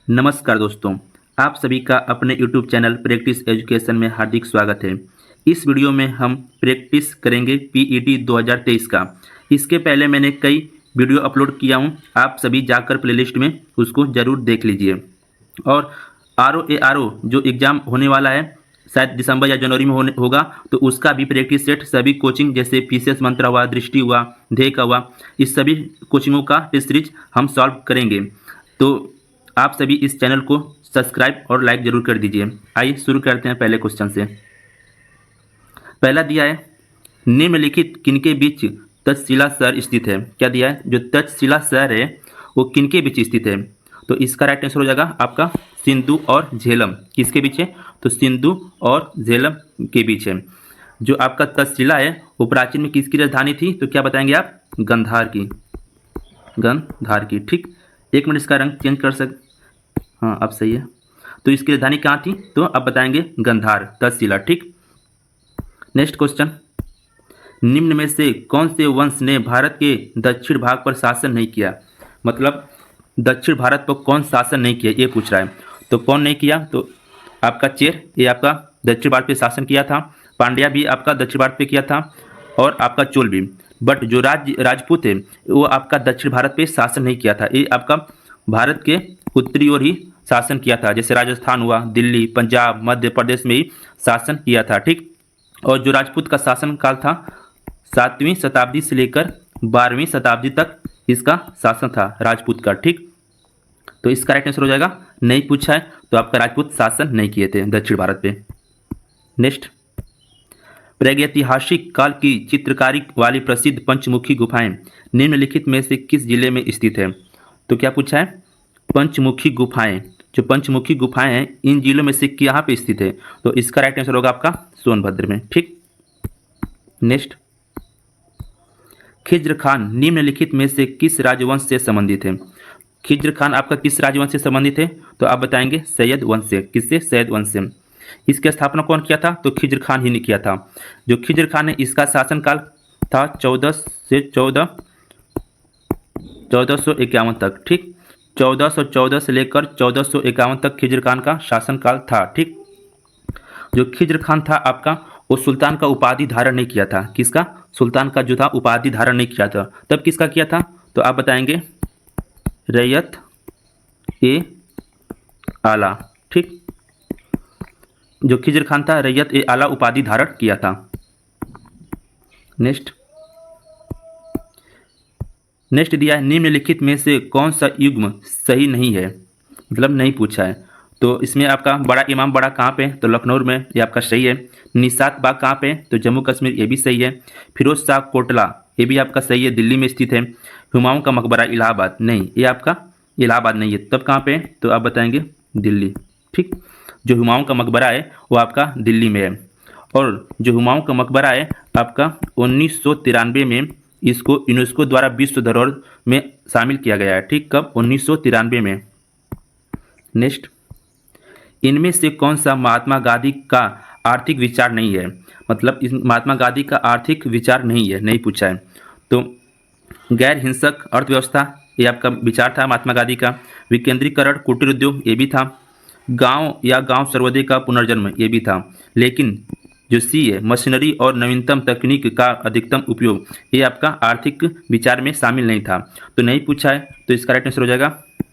नमस्कार दोस्तों, आप सभी का अपने YouTube चैनल प्रैक्टिस एजुकेशन में हार्दिक स्वागत है। इस वीडियो में हम प्रैक्टिस करेंगे पीईटी 2023 का। इसके पहले मैंने कई वीडियो अपलोड किया हूँ, आप सभी जाकर प्लेलिस्ट में उसको ज़रूर देख लीजिए। और आर ओ जो एग्ज़ाम होने वाला है, शायद दिसंबर या जनवरी में होगा, तो उसका भी प्रैक्टिस सेट सभी कोचिंग जैसे पीसीएस मंत्रा हुआ, दृष्टि हुआ, ध्येय का हुआ, इस सभी कोचिंगों का टेस्ट सीरीज हम सॉल्व करेंगे। तो आप सभी इस चैनल को सब्सक्राइब और लाइक जरूर कर दीजिए। आइए शुरू करते हैं पहले क्वेश्चन से। पहला दिया है, निम्नलिखित किनके बीच तक्षशिला शहर स्थित है। क्या दिया है, जो तक्षशिला शहर है वो किनके बीच स्थित है। तो इसका राइट आंसर हो जाएगा आपका सिंधु और झेलम। किसके बीच है, तो सिंधु और झेलम के बीच है। जो आपका तक्षशिला है वो प्राचीन में किसकी राजधानी थी, तो क्या बताएंगे आप, गंधार की। गंधार की, ठीक। एक मिनट इसका रंग चेंज कर सक, हाँ अब सही है। तो इसकी राजधानी कहाँ थी, तो अब बताएंगे गंधार, तक्षशिला, ठीक। नेक्स्ट क्वेश्चन, निम्न में से कौन से वंश ने भारत के दक्षिण भाग पर शासन नहीं किया। मतलब दक्षिण भारत पर कौन शासन नहीं किया, ये पूछ रहा है। तो कौन नहीं किया, तो आपका चेर, ये आपका दक्षिण भारत पे शासन किया था। पांड्या भी आपका दक्षिण भारत पे किया था, और आपका चोल भी। बट जो राजपूत है वो आपका दक्षिण भारत पे शासन नहीं किया था, ये आपका भारत के उत्तरी ओर ही शासन किया था। जैसे राजस्थान हुआ, दिल्ली, पंजाब, मध्य प्रदेश में ही शासन किया था, ठीक। और जो राजपूत का शासन काल था 7वीं शताब्दी से लेकर 12वीं शताब्दी तक इसका शासन था राजपूत का, ठीक। तो इसका राइट आंसर हो जाएगा, नहीं पूछा है तो आपका राजपूत शासन नहीं किए थे दक्षिण भारत पे। नेक्स्ट, प्रागैतिहासिक काल की चित्रकारी वाली प्रसिद्ध पंचमुखी गुफाएं निम्नलिखित में से किस जिले में स्थित है। तो क्या पूछा है, पंचमुखी गुफाएं, जो पंचमुखी गुफाएं हैं इन जिलों में से कहाँ पे स्थित है। तो इसका राइट आंसर होगा आपका सोनभद्र में, ठीक। नेक्स्ट, खिज्र खान निम्नलिखित में से किस राजवंश से संबंधित है। खिज्र खान आपका किस राजवंश से संबंधित है, तो आप बताएंगे सैयद वंश से। किससे, सैयद वंश से। इसकी स्थापना कौन किया था, तो खिज्र खान ही ने किया था। जो खिज्र खान है इसका शासनकाल था 1451 तक, ठीक। 1414 से लेकर 1451 तक खिज्र खान का शासनकाल था, ठीक। जो खिज्र खान था आपका, वो सुल्तान का उपाधि धारण नहीं किया था। किसका, सुल्तान का जो था उपाधि धारण नहीं किया था। तब किसका किया था, तो आप बताएंगे रैयत ए आला, ठीक। जो खिज्र खान था रैयत ए आला उपाधि धारण किया था। नेक्स्ट, नेक्स्ट दिया है, निम्नलिखित में से कौन सा युग्म सही नहीं है, मतलब नहीं पूछा है। तो इसमें आपका बड़ा इमाम बाड़ा कहाँ पे, तो लखनऊ में, ये आपका सही है। निशात बाग कहाँ पे, तो जम्मू कश्मीर, ये भी सही है। फिरोज शाह कोटला, ये भी आपका सही है, दिल्ली में स्थित है। हुमायूं का मकबरा इलाहाबाद, नहीं, ये आपका इलाहाबाद नहीं है। तब कहाँ पे, तो आप बताएंगे दिल्ली, ठीक। जो हुमायूं का मकबरा है वो आपका दिल्ली में है। और जो हुमायूं का मकबरा है आपका 1993 में इसको यूनेस्को द्वारा विश्व धरोहर में शामिल किया गया है, ठीक। कब, 1993 में। नेक्स्ट, इनमें से कौन सा महात्मा गांधी का आर्थिक विचार नहीं है। मतलब इस महात्मा गांधी का आर्थिक विचार नहीं है, नहीं पूछा है। तो गैर हिंसक अर्थव्यवस्था, ये आपका विचार था महात्मा गांधी का। विकेंद्रीकरण, कुटीर उद्योग, ये भी था। गांव या गांव सर्वोदय का पुनर्जन्म, ये भी था। लेकिन जो सी है, मशीनरी और नवीनतम तकनीक का अधिकतम उपयोग, ये आपका आर्थिक विचार में शामिल नहीं था, तो नहीं पूछा है। तो इसका राइट आंसर हो जाएगा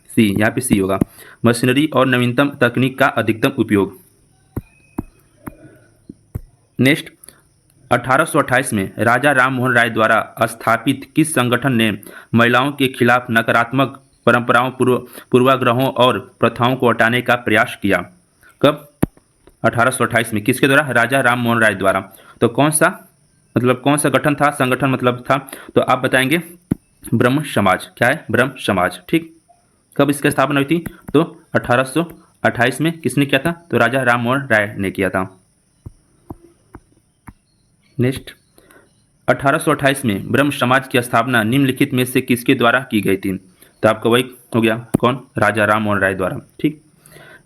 सी, यहाँ पे सी होगा, मशीनरी और नवीनतम तकनीक का अधिकतम उपयोग। नेक्स्ट, 1828 में राजा राम मोहन राय द्वारा स्थापित किस संगठन ने महिलाओं के खिलाफ नकारात्मक परंपराओं, पूर्वाग्रहों और प्रथाओं को हटाने का प्रयास किया। कब, 1828 में। किसके द्वारा, राजा राम मोहन राय द्वारा। तो कौन सा, मतलब कौन सा गठन था, संगठन मतलब था, तो आप बताएंगे ब्रह्म समाज। क्या है, ब्रह्म समाज, ठीक। कब इसकी स्थापना हुई थी, तो 1828 में। किसने किया था, तो राजा राम मोहन राय ने किया था। नेक्स्ट, 1828 में ब्रह्म समाज की स्थापना निम्नलिखित में से किसके द्वारा की गई थी। तो आपका वही हो गया, कौन, राजा राम मोहन राय द्वारा, ठीक।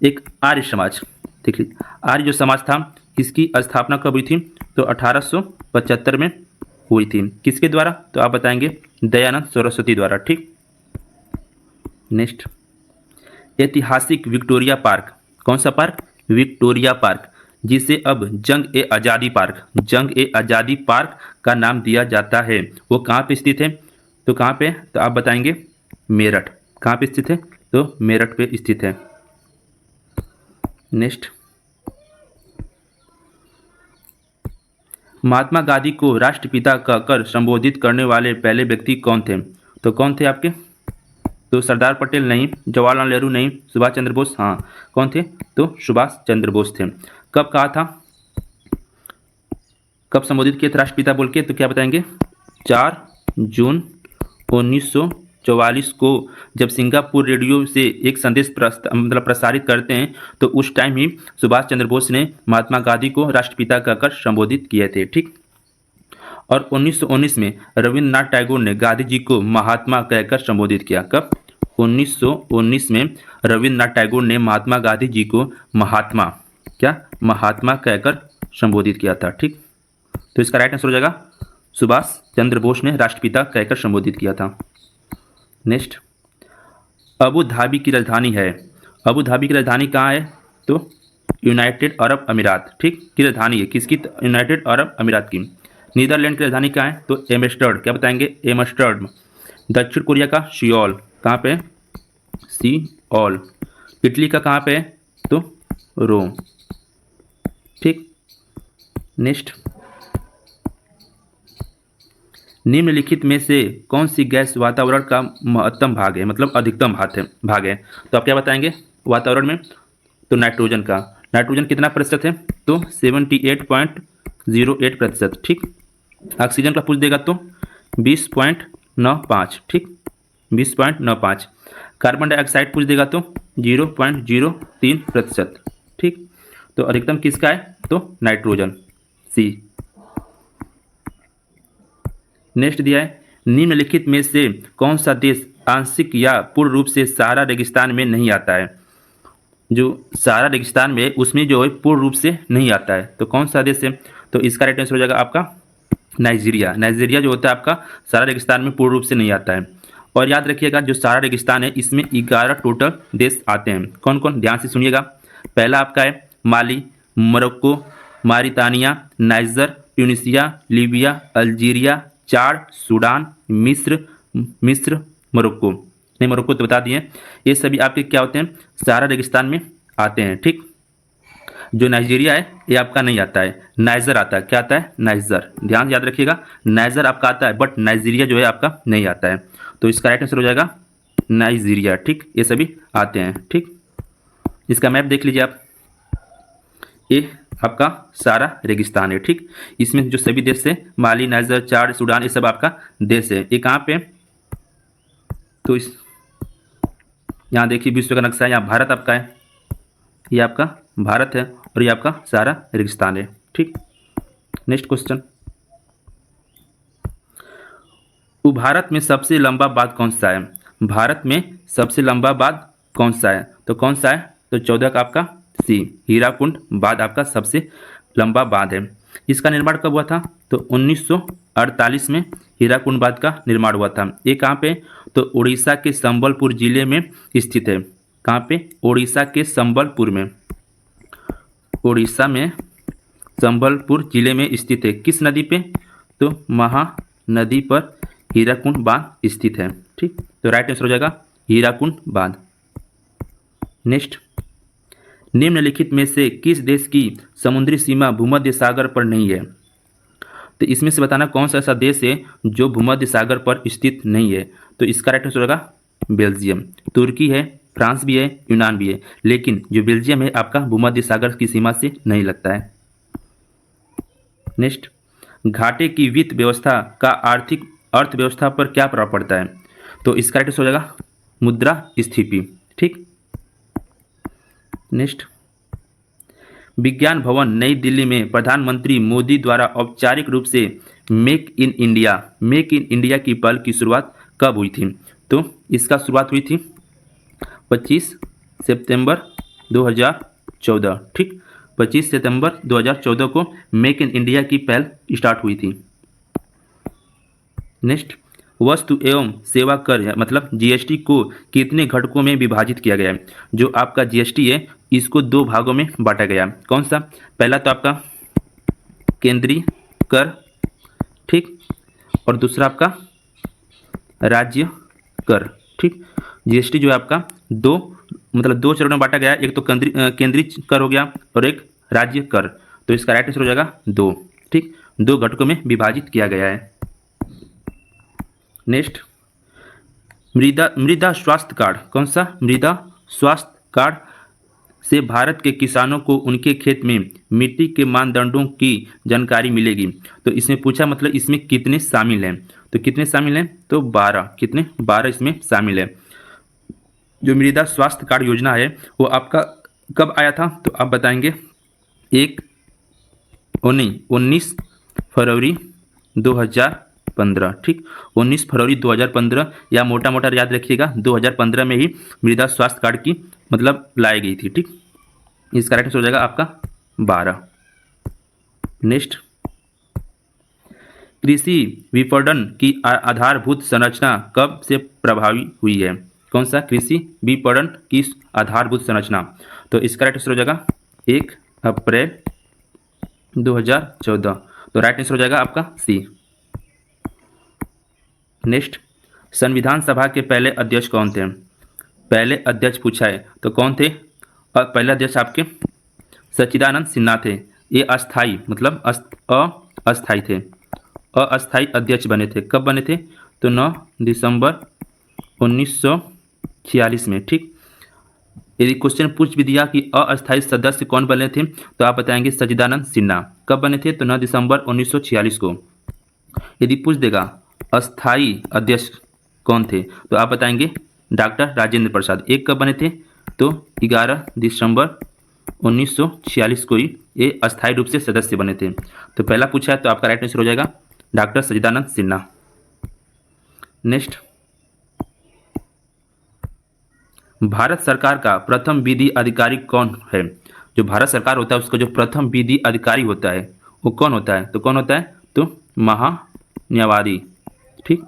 एक आर्य समाज, ठीक है। आर्य जो समाज था इसकी स्थापना कब हुई थी, तो 1875 में हुई थी। किसके द्वारा, तो आप बताएंगे दयानंद सरस्वती द्वारा, ठीक। नेक्स्ट, ऐतिहासिक विक्टोरिया पार्क, कौन सा पार्क? विक्टोरिया पार्क, जिसे अब जंग ए आज़ादी पार्क का नाम दिया जाता है, वो कहाँ पे स्थित है? तो कहाँ पे? तो आप बताएंगे मेरठ। कहाँ पे स्थित है? तो मेरठ पे स्थित है। नेक्स्ट, महात्मा गांधी को राष्ट्रपिता कहकर संबोधित करने वाले पहले व्यक्ति कौन थे? तो कौन थे आपके? तो सरदार पटेल नहीं, जवाहरलाल नेहरू नहीं, सुभाष चंद्र बोस, हाँ कौन थे? तो सुभाष चंद्र बोस थे। कब कहा था, कब संबोधित किया था राष्ट्रपिता बोल के? तो क्या बताएंगे? 4 जून 1944 को जब सिंगापुर रेडियो से एक संदेश प्रसारित करते हैं तो उस टाइम ही सुभाष चंद्र बोस ने महात्मा गांधी को राष्ट्रपिता कहकर संबोधित किए थे। ठीक। और 1919 में रविन्द्रनाथ टैगोर ने गांधी जी को महात्मा कहकर संबोधित किया। कब? 1919 में रविन्द्रनाथ टैगोर ने महात्मा गांधी जी को महात्मा कहकर संबोधित किया था। ठीक। तो इसका राइट आंसर हो जाएगा सुभाष चंद्र बोस ने राष्ट्रपिता कहकर संबोधित किया था। नेक्स्ट, अबू धाबी की राजधानी है, अबू धाबी की राजधानी कहाँ है? तो यूनाइटेड अरब अमीरात। ठीक, की राजधानी है किसकी? यूनाइटेड अरब अमीरात की। नीदरलैंड की राजधानी कहाँ है? तो एम्स्टर्ड। क्या बताएंगे? एम्स्टर्ड। दक्षिण कोरिया का सियोल, कहाँ पे? सियोल। इटली का कहाँ पे है? तो रोम। ठीक। नेक्स्ट, निम्नलिखित में से कौन सी गैस वातावरण का महत्तम भाग है, मतलब अधिकतम भाग है? तो आप क्या बताएंगे वातावरण में? तो नाइट्रोजन का। नाइट्रोजन कितना प्रतिशत है? तो 78.08%। ठीक। ऑक्सीजन का पूछ देगा तो 20.95। ठीक, 20.95। कार्बन डाइऑक्साइड पूछ देगा तो 0.03%। ठीक। तो अधिकतम किसका है? तो नाइट्रोजन, सी। नेक्स्ट दिया है, निम्नलिखित में से कौन सा देश आंशिक या पूर्ण रूप से सहारा रेगिस्तान में नहीं आता है? जो सहारा रेगिस्तान में उसमें जो है पूर्ण रूप से नहीं आता है, तो कौन सा देश है? तो इसका राइट आंसर हो जाएगा आपका नाइजीरिया। नाइजीरिया जो होता है आपका सहारा रेगिस्तान में पूर्ण रूप से नहीं आता है। और याद रखिएगा जो सहारा रेगिस्तान है इसमें 11 टोटल देश आते हैं। कौन कौन? ध्यान से सुनिएगा। पहला आपका है Mali, Morocco, Mauritania, Niger, Tunisia, Libya, Algeria, Chad, Sudan, मिस्र, मोरक्को। नहीं, मोरक्को तो बता दिए। ये सभी आपके क्या होते हैं? सहारा रेगिस्तान में आते हैं। ठीक। जो नाइजीरिया है ये आपका नहीं आता है, नाइजर आता है। क्या आता है? नाइजर। ध्यान याद रखिएगा, नाइजर आपका आता है बट नाइजीरिया जो है आपका नहीं आता है। तो इसका राइट आंसर हो जाएगा नाइजीरिया। ठीक, ये सभी आते हैं। ठीक, इसका मैप देख लीजिए आप, ये आपका सारा रेगिस्तान है। ठीक, इसमें जो सभी देश है माली, नाइजर, चाड, सूडान, ये सब आपका देश है। ये कहाँ पे? तो इस यहाँ देखिए विश्व का नक्शा है, यहाँ भारत आपका है, ये आपका भारत है और ये आपका सारा रेगिस्तान है। ठीक। नेक्स्ट क्वेश्चन, भारत में सबसे लंबा बांध कौन सा है? भारत में सबसे लंबा बांध कौन सा है? तो कौन सा है? तो 14 का आपका सी, हीराकुंड बांध आपका सबसे लंबा बांध है। इसका निर्माण कब हुआ था? तो 1948 में हीराकुंड बांध का निर्माण हुआ था। ये कहाँ पे? तो उड़ीसा के संबलपुर जिले में स्थित है। कहाँ पे? उड़ीसा के संबलपुर में, उड़ीसा में संबलपुर जिले में स्थित है। किस नदी पे? तो महानदी पर हीराकुंड बांध स्थित है। ठीक, तो राइट आंसर हो जाएगा हीराकुंड बांध। नेक्स्ट, निम्नलिखित में से किस देश की समुद्री सीमा भूमध्य सागर पर नहीं है? तो इसमें से बताना कौन सा ऐसा देश है जो भूमध्य सागर पर स्थित नहीं है। तो इसका राइट आंसर होगा बेल्जियम। तुर्की है, फ्रांस भी है, यूनान भी है, लेकिन जो बेल्जियम है आपका भूमध्य सागर की सीमा से नहीं लगता है। नेक्स्ट, घाटे की वित्त व्यवस्था का आर्थिक अर्थव्यवस्था पर क्या प्रभाव पड़ता है? तो इसका राइट आंसर हो जाएगा मुद्रास्फीति। ठीक। नेक्स्ट, विज्ञान भवन नई दिल्ली में प्रधानमंत्री मोदी द्वारा औपचारिक रूप से मेक इन इंडिया की पहल की शुरुआत कब हुई थी? तो इसका शुरुआत हुई थी 25 सितंबर 2014। ठीक, 25 सितंबर 2014 को मेक इन इंडिया की पहल स्टार्ट हुई थी। नेक्स्ट, वस्तु एवं सेवा कर है, मतलब जीएसटी को कितने घटकों में विभाजित किया गया है? जो आपका जीएसटी है इसको दो भागों में बांटा गया। कौन सा? पहला तो आपका केंद्रीय कर, ठीक, और दूसरा आपका राज्य कर, ठीक। जीएसटी जो है आपका दो, मतलब दो चरणों में बांटा गया है। एक तो केंद्रीय कर हो गया और एक राज्य कर। तो इसका राइट आंसर हो जाएगा दो, ठीक। दो घटकों में विभाजित किया गया है। नेक्स्ट, मृदा मृदा स्वास्थ्य कार्ड। कौन सा? मृदा स्वास्थ्य कार्ड से भारत के किसानों को उनके खेत में मिट्टी के मानदंडों की जानकारी मिलेगी। तो इसमें पूछा, मतलब इसमें कितने शामिल हैं? तो कितने शामिल हैं? तो 12। कितने? 12 इसमें शामिल है। जो मृदा स्वास्थ्य कार्ड योजना है वो आपका कब आया था? तो आप बताएंगे 19 फरवरी 2015, ठीक। 19 फरवरी 2015, या मोटा मोटा याद रखिएगा 2015 में ही मृदा स्वास्थ्य कार्ड की मतलब लाई गई थी, ठीक। इसका राइट आंसर हो जाएगा आपका 12। नेक्स्ट, कृषि विपणन की आधारभूत संरचना कब से प्रभावी हुई है? कौन सा? कृषि विपणन की आधारभूत संरचना। तो इसका राइट आंसर हो जाएगा 1 अप्रैल 2014। तो राइट आंसर हो जाएगा आपका सी। नेक्स्ट, संविधान सभा के पहले अध्यक्ष कौन थे? पहले अध्यक्ष पूछा है तो कौन थे? और पहले अध्यक्ष आपके सच्चिदानंद सिन्हा थे। ये अस्थाई, मतलब अस्थाई थे। अस्थाई अध्यक्ष बने थे। कब बने थे? तो 9 दिसंबर 1946 में, ठीक। यदि क्वेश्चन पूछ भी दिया कि अस्थाई सदस्य कौन बने थे तो आप बताएंगे सच्चिदानंद सिन्हा। कब बने थे? तो 9 दिसंबर 1946 को। यदि पूछ देगा अस्थाई अध्यक्ष कौन थे तो आप बताएंगे डॉक्टर राजेंद्र प्रसाद। एक कब बने थे? तो 11 दिसंबर 1946 को ही ये अस्थायी रूप से सदस्य बने थे। तो पहला पूछा है तो आपका राइट आंसर हो जाएगा डॉक्टर सच्चिदानंद सिन्हा। नेक्स्ट, भारत सरकार का प्रथम विधि अधिकारी कौन है? जो भारत सरकार होता है उसका जो प्रथम विधि अधिकारी होता है वो कौन होता है? तो कौन होता है? तो महान्यायवादी, ठीक।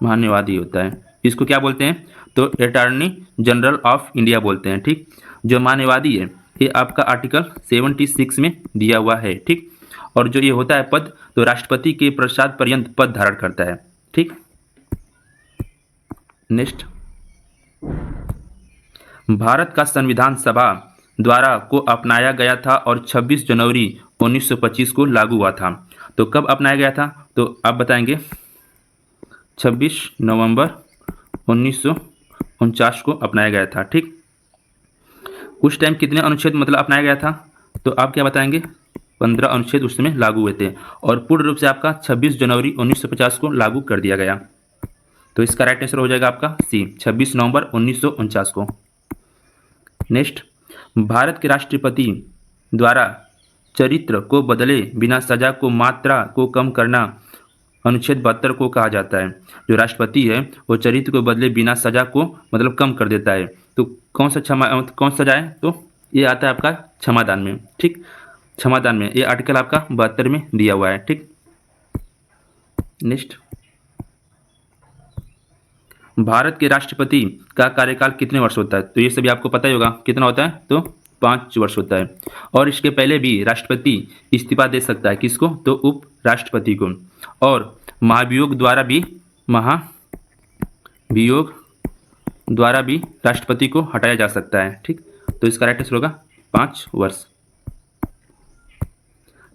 महान्यायवादी होता है। इसको क्या बोलते हैं? तो अटॉर्नी जनरल ऑफ इंडिया बोलते हैं, ठीक। जो महान्यायवादी है ये आपका आर्टिकल 76 में दिया हुआ है, ठीक। और जो ये होता है पद, तो राष्ट्रपति के प्रसाद पर्यंत पद धारण करता है, ठीक। नेक्स्ट, भारत का संविधान सभा द्वारा को अपनाया गया था और 26 जनवरी 1925 को लागू हुआ था। तो कब अपनाया गया था? तो आप बताएंगे 26 नवंबर 1949 को अपनाया गया था, ठीक। उस टाइम कितने अनुच्छेद मतलब अपनाया गया था? तो आप क्या बताएंगे? 15 अनुच्छेद उस समय लागू हुए थे और पूर्ण रूप से आपका 26 जनवरी 1950 को लागू कर दिया गया। तो इसका राइट आंसर हो जाएगा आपका सी, 26 नवंबर 1949 को। नेक्स्ट, भारत के राष्ट्रपति द्वारा चरित्र को बदले बिना सजा को मात्रा को कम करना अनुच्छेद 72 को कहा जाता है। जो राष्ट्रपति है वो चरित्र को बदले बिना सजा को मतलब कम कर देता है। तो कौन सा सजा है? तो ये आता है आपका क्षमादान में, ठीक। क्षमादान में ये आर्टिकल आपका 72 में दिया हुआ है, ठीक। नेक्स्ट, भारत के राष्ट्रपति का कार्यकाल कितने वर्ष होता है? तो ये सभी आपको पता ही होगा कितना होता है, तो 5 वर्ष होता है। और इसके पहले भी राष्ट्रपति इस्तीफा दे सकता है। किसको? तो उप राष्ट्रपति को। और महाभियोग द्वारा भी राष्ट्रपति को हटाया जा सकता है, ठीक। तो इसका राइट आंसर होगा 5 वर्ष।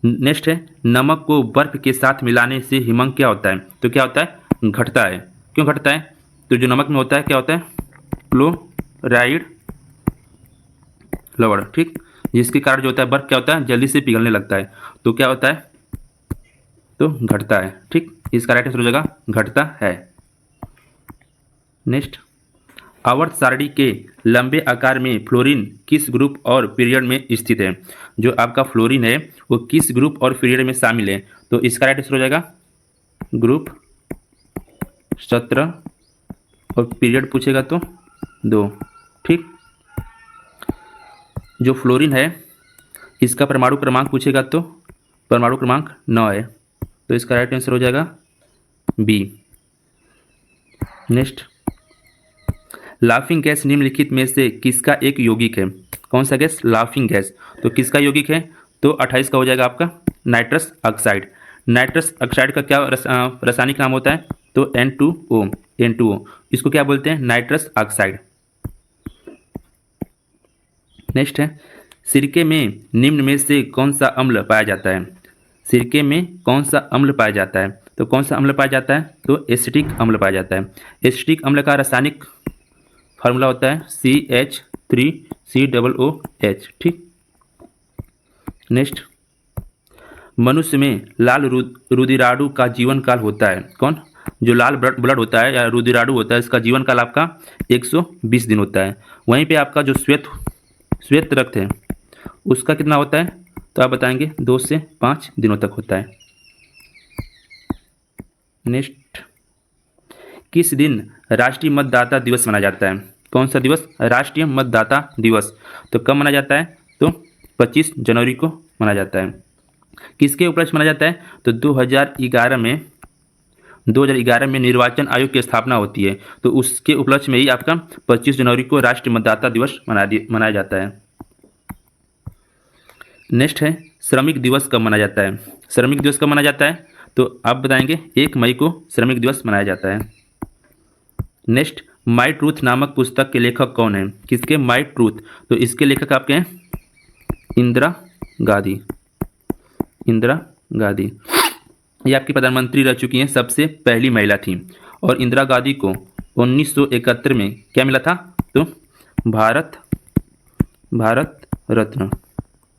नेक्स्ट है, नमक को बर्फ के साथ मिलाने से हिमंग क्या होता है? तो क्या होता है? घटता है। क्यों घटता है? तो जो नमक में होता है क्या होता है? क्लोराइड लवण, ठीक। जिसके कारण जो होता है बर्फ क्या होता है? जल्दी से पिघलने लगता है। तो क्या होता है? तो घटता है, ठीक। इसका राइट आंसर हो जाएगा घटता है। नेक्स्ट, आवर्त सारणी के लंबे आकार में फ्लोरीन किस ग्रुप और पीरियड में स्थित है? जो आपका फ्लोरीन है वो किस ग्रुप और पीरियड में शामिल है? तो इसका राइट आंसर हो जाएगा ग्रुप 17 और पीरियड पूछेगा तो 2, ठीक। जो फ्लोरीन है इसका परमाणु क्रमांक पूछेगा तो परमाणु क्रमांक 9 है। तो इसका राइट आंसर हो जाएगा बी। नेक्स्ट, लाफिंग गैस निम्नलिखित में से किसका एक यौगिक है? कौन सा गैस? Laughing gas. तो किसका यौगिक है? तो 28 का हो जाएगा आपका नाइट्रस ऑक्साइड। नाइट्रस ऑक्साइड का क्या रासायनिक नाम होता है? तो N2O। N2O इसको क्या बोलते हैं? Nitrous oxide. नेक्स्ट है, सिरके में निम्न में से कौन सा अम्ल पाया जाता है? सिरके में कौन सा अम्ल पाया जाता है? तो कौन सा अम्ल पाया जाता है? तो एसिटिक अम्ल पाया जाता है। एसिटिक अम्ल का रासायनिक फार्मूला होता है CH3COOH। ठीक। नेक्स्ट, मनुष्य में लाल रुधिराणु का जीवन काल होता है। कौन? जो लाल ब्लड होता है या रुधिराणु होता है, इसका जीवन काल आपका 120 दिन होता है। वहीं पे आपका जो श्वेत रक्त है उसका कितना होता है? तो आप बताएंगे 2 से 5 दिनों तक होता है। नेक्स्ट, किस दिन राष्ट्रीय मतदाता दिवस मनाया जाता है? कौन सा दिवस? राष्ट्रीय मतदाता दिवस। तो कब मनाया जाता है? तो 25 जनवरी को मनाया जाता है। किसके उपलक्ष्य मनाया जाता है? तो 2011 में निर्वाचन आयोग की स्थापना होती है, तो उसके उपलक्ष्य में ही आपका 25 जनवरी को राष्ट्रीय मतदाता दिवस मनाया जाता है। नेक्स्ट है, श्रमिक दिवस कब मनाया जाता है? श्रमिक दिवस कब मनाया जाता है? तो आप बताएंगे 1 मई को श्रमिक दिवस मनाया जाता है। नेक्स्ट, माई ट्रूथ नामक पुस्तक के लेखक कौन है? किसके? My truth. तो इसके लेखक आपके हैं इंदिरा गांधी। इंदिरा गांधी ये आपकी प्रधानमंत्री रह चुकी हैं, सबसे पहली महिला थी। और इंदिरा गांधी को 1971 में क्या मिला था? तो भारत रत्न।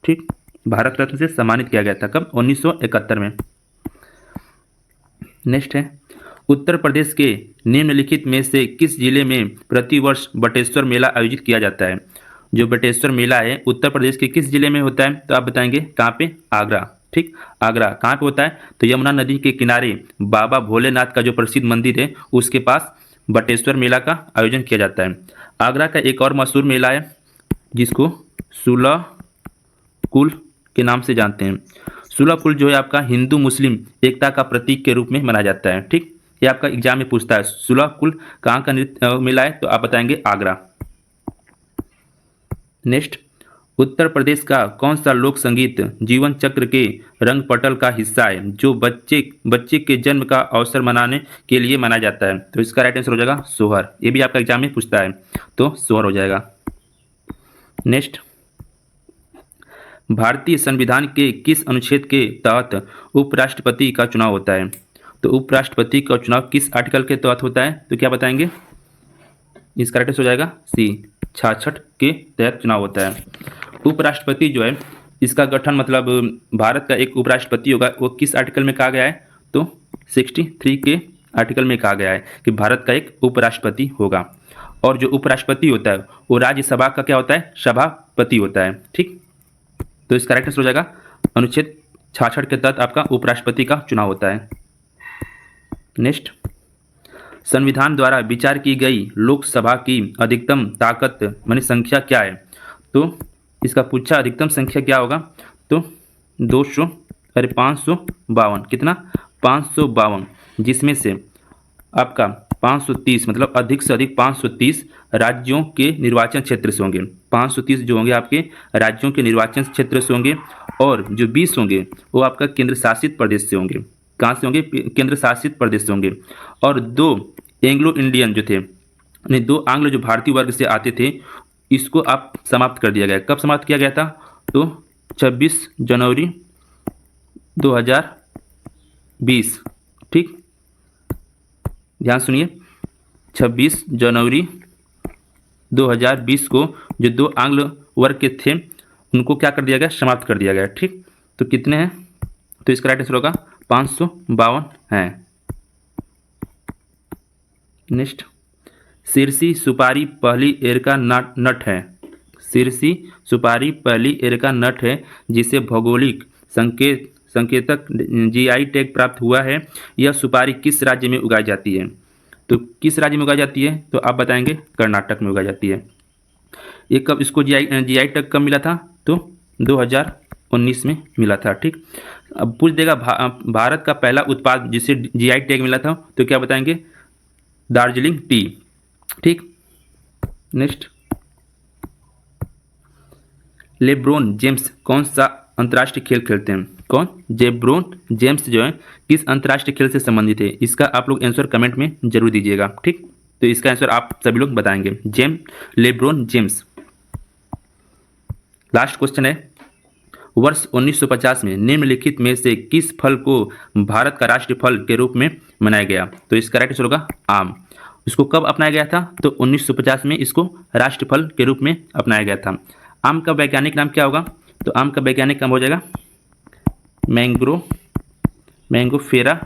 ठीक, भारत रत्न से सम्मानित किया गया था। कब? 1971 में। नेक्स्ट है, उत्तर प्रदेश के निम्नलिखित में से किस जिले में प्रतिवर्ष बटेश्वर मेला आयोजित किया जाता है? जो बटेश्वर मेला है उत्तर प्रदेश के किस जिले में होता है? तो आप बताएंगे कहाँ पे? आगरा। ठीक, आगरा कहाँ पे होता है? तो यमुना नदी के किनारे बाबा भोलेनाथ का जो प्रसिद्ध मंदिर है उसके पास बटेश्वर मेला का आयोजन किया जाता है। आगरा का एक और मशहूर मेला है जिसको सुलह कुल के नाम से जानते हैं। सुलह कुल जो है आपका हिंदू मुस्लिम एकता का प्रतीक के रूप में मनाया जाता है। ठीक, ये आपका एग्जाम में पूछता है सुलह कुल कहाँ का नृत्य मेला है? तो आप बताएंगे आगरा। नेक्स्ट, उत्तर प्रदेश का कौन सा लोक संगीत जीवन चक्र के रंगपटल का हिस्सा है जो बच्चे के जन्म का अवसर मनाने के लिए मनाया जाता है? तो इसका राइट आंसर हो जाएगा सोहर। ये भी आपका एग्जाम में पूछता है, तो सोहर हो जाएगा। नेक्स्ट, भारतीय संविधान के किस अनुच्छेद के तहत उपराष्ट्रपति का चुनाव होता है? तो उपराष्ट्रपति का चुनाव किस आर्टिकल के तहत होता है? तो क्या बताएंगे? इसका राइट आंसर हो जाएगा सी, 66 के तहत चुनाव होता है। उपराष्ट्रपति जो है इसका गठन मतलब भारत का एक उपराष्ट्रपति होगा, वो किस आर्टिकल में कहा गया है? तो 63 के आर्टिकल में कहा गया है कि भारत का एक उपराष्ट्रपति होगा। और जो उपराष्ट्रपति होता है वो राज्यसभा का क्या होता है? सभापति होता है। ठीक, तो इसका राइट आंसर हो जाएगा अनुच्छेद 66 के तहत आपका उपराष्ट्रपति का चुनाव होता है। नेक्स्ट, संविधान द्वारा विचार की गई लोकसभा की अधिकतम ताकत माने संख्या क्या है? तो इसका पूछा अधिकतम संख्या क्या होगा? तो 552। कितना? 552, जिसमें से आपका 530 मतलब अधिक से अधिक 530 राज्यों के निर्वाचन क्षेत्र से होंगे। 530 जो होंगे आपके राज्यों के निर्वाचन क्षेत्र से होंगे, और जो 20 होंगे वो आपका केंद्र शासित प्रदेश से होंगे। कहाँ से होंगे? केंद्र शासित प्रदेश से होंगे। और 2 एंग्लो इंडियन जो थे, यानी 2 आंग्ल जो भारतीय वर्ग से आते थे, इसको आप समाप्त कर दिया गया। कब समाप्त किया गया था? तो 26 जनवरी 2020। ठीक, ध्यान सुनिए, 26 जनवरी 2020 को जो 2 आंग्ल वर्ग के थे उनको क्या कर दिया गया? समाप्त कर दिया गया। ठीक, तो कितने हैं? तो इसका राइट आंसर होगा 552 हैं। नेक्स्ट, सिरसी सुपारी पहली एरका नट है। सिरसी सुपारी पहली एरका नट है जिसे भौगोलिक संकेतक जीआई टैग प्राप्त हुआ है। यह सुपारी किस राज्य में उगाई जाती है? तो किस राज्य में उगाई जाती है? तो आप बताएंगे कर्नाटक में उगाई जाती है। ये कब इसको जीआई टैग कब मिला था? तो 2019 में मिला था। ठीक, अब पूछ देगा भारत का पहला उत्पाद जिसे जीआई टैग मिला था, तो क्या बताएंगे? दार्जिलिंग टी। ठीक, नेक्स्ट, लेब्रोन जेम्स कौन सा अंतर्राष्ट्रीय खेल खेलते हैं? कौन? जेब्रोन जेम्स जो है किस अंतर्राष्ट्रीय खेल से संबंधित है? इसका आप लोग आंसर कमेंट में जरूर दीजिएगा। ठीक, तो इसका आंसर आप सभी लोग बताएंगे। LeBron James. लास्ट क्वेश्चन है, वर्ष 1950 में निम्नलिखित में से किस फल को भारत का राष्ट्रीय फल के रूप में मनाया गया? तो इसका राइट आंसर होगा आम। इसको कब अपनाया गया था? तो 1950 में इसको राष्ट्रीय फल के रूप में अपनाया गया था। आम का वैज्ञानिक नाम क्या होगा? तो आम का वैज्ञानिक नाम हो जाएगा मैंगोफेरा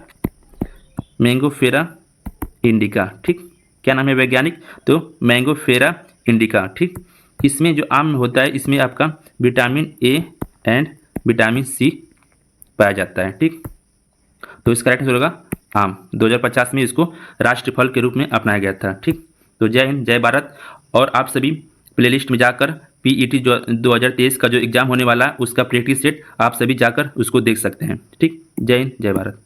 इंडिका। ठीक, क्या नाम है वैज्ञानिक? तो मैंगोफेरा इंडिका। ठीक, इसमें जो आम में होता है इसमें आपका vitamin A and vitamin C पाया जाता है। ठीक, तो इसका राइट आंसर होगा आम। 2050 में इसको राष्ट्रीय फल के रूप में अपनाया गया था। ठीक, तो जय हिंद, जय भारत। और आप सभी प्लेलिस्ट में जाकर पीईटी जो 2023 का जो एग्जाम होने वाला है उसका प्रैक्टिस सेट आप सभी जाकर उसको देख सकते हैं। ठीक, जय हिंद, जय भारत।